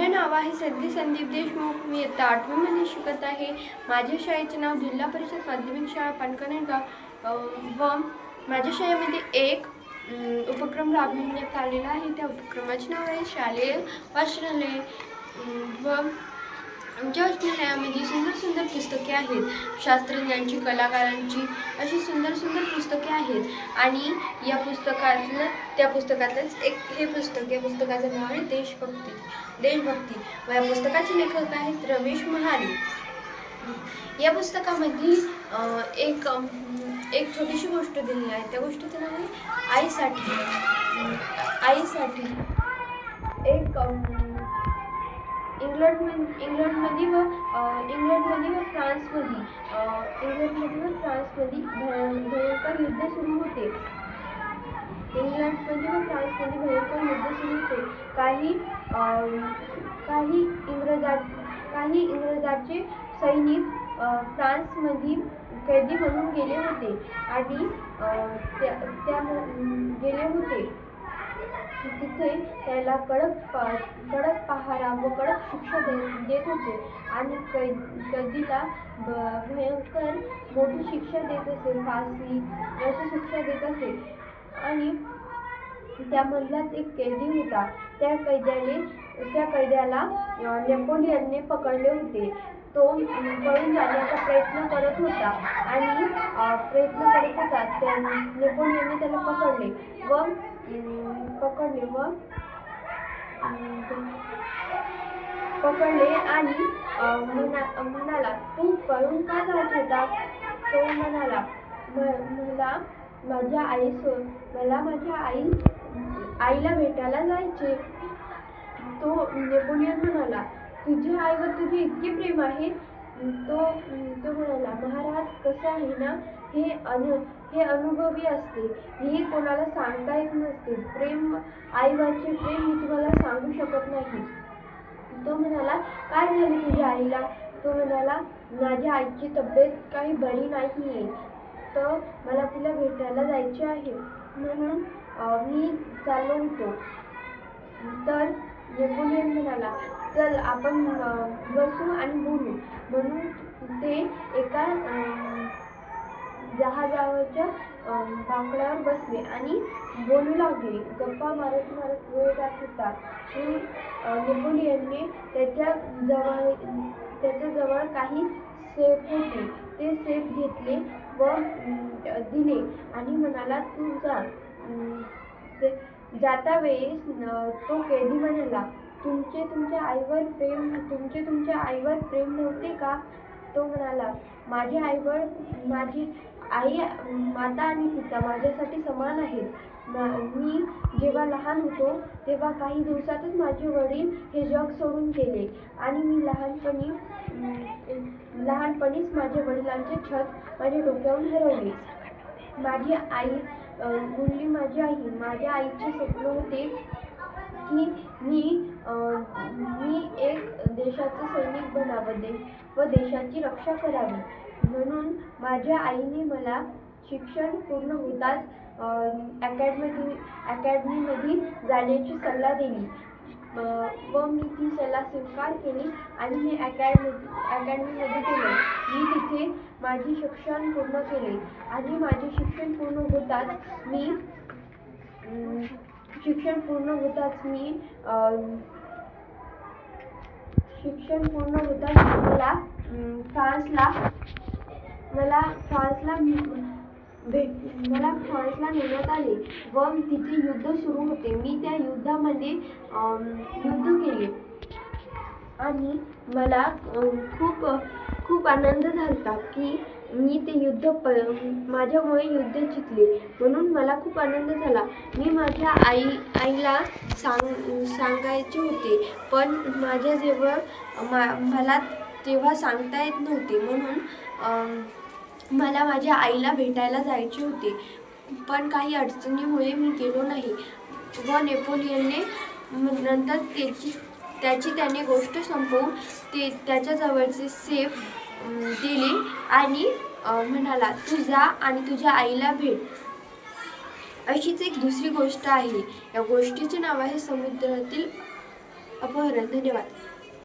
माझे नाव आहे सिद्धी संदीप देशमुख। मी इयत्ता 8वी मध्ये शिकत आहे। माझ्या शाळेचे नाव जिल्हा परिषद माध्यमिक शाळा पानकणगाव व माझ्या शाळेमध्ये एक उपक्रम राबविण्यात आलेला आहे। त्या उपक्रमाचे नाव आहे शालेय वाचनालय व आमच्या वाचनालयामध्ये सुंदर सुंदर पुस्तके आहेत। शास्त्रज्ञांची, कलाकारांची अशी सुंदर सुंदर पुस्तके आहेत। आणि या पुस्तकातच एक हे पुस्तक, या पुस्तकाचं नाव आहे देशभक्ती व या पुस्तकाचे लेखक आहेत रमेश महाले। या पुस्तकामध्ये एक छोटीशी गोष्ट दिलेली आहे। त्या गोष्टीचं नाव आहे आईसाठी। एक इंग्लंडमध्ये व फ्रान्समध्ये भयंकर युद्ध सुरू होते। काही इंग्रजाचे सैनिक फ्रान्समध्ये कैदी म्हणून गेले होते आणि तिथे त्याला कडक पहारा व कडक शिक्षा देत होते आणि कैदीला भयंकर मोठी शिक्षा देत असे, फाशी अशी शिक्षा देत असे। आणि त्यामधलाच एक कैदी होता। त्या कैद्याला नेपोलियनने पकडले होते। तो पळून जाण्याचा प्रयत्न करत होता आणि नेपोलियनने त्याला पकडले आणि म्हणाला, तू पळून का जात होता? तो म्हणाला, मला माझ्या आईला भेटायला जायचे। तो नेपोलियन म्हणाला, तुझ्या आईवर तुझे इतके प्रेम आहे? तो म्हणाला, महाराज, कसं आहे ना, हे अनुभवी असते, हे कोणाला सांगता येत नसते। आईवरचे प्रेम मी तुम्हाला सांगू शकत नाही। तो म्हणाला, काय झाले तुझ्या आईला? तो म्हणाला, माझ्या आईची तब्येत काही बरी नाहीये, तर मला तिला भेटायला जायचे आहे, म्हणून मी चाललो होतो। तर नेपोलियन म्हणाला, चल आपण बसू आणि बोलू। म्हणून ते एका जहाजावरच्या बाकड्यावर बसले आणि बोलू लागले। गप्पा मारत वेळ जात होता। नेपोलियनने त्याच्या जवळ काही सेफ होते, ते सेफ घेतले व दिले आणि म्हणाला, तू जा। जाता वेळेस तो कैदी म्हणाला, तुमचे तुमच्या आईवर प्रेम नव्हते का? तो म्हणाला, माझी आई माता आणि पिता माझ्यासाठी समान आहेत। मी जेव्हा लहान होतो तेव्हा काही दिवसातच माझे वडील हे जग सोडून गेले आणि मी लहानपणीच माझ्या वडिलांचे छत माझ्या डोक्यावरून हरवले। माझ्या आईचे स्वप्न होते की मी एक देशाचे सैनिक बनावे व देशाची रक्षा करावी। म्हणून माझ्या आईने मला शिक्षण पूर्ण होताच अकॅडमीमध्ये जाण्याची सल्ला दिली व मी ती सल्ला स्वीकार केली आणि मी अकॅडमीमध्ये गेलो। मी तिथे माझे शिक्षण पूर्ण केले आणि माझे शिक्षण पूर्ण होताच मला फ्रान्सला नेण्यात आले व तिथे युद्ध सुरू होते। मी त्या युद्धामध्ये युद्ध केले आणि मला खूप आनंद झाला की मी ते युद्ध माझ्यामुळे युद्ध जिंकले, म्हणून मला खूप आनंद झाला। मी माझ्या आईला सांगायचे होते, पण मला तेव्हा सांगता येत नव्हते, म्हणून मला माझ्या आईला भेटायला जायचे होते, पण काही अडचणीमुळे मी गेलो नाही व नेपोलियनने नंतर त्याने गोष्ट संपवून त्याच्या जवळचे सेफ दिले आणि म्हणाला, तू जा आणि तुझ्या आईला भेट। अशीच एक दुसरी गोष्ट आहे। या गोष्टीचे नाव आहे समुद्रातील अपहरण. धन्यवाद.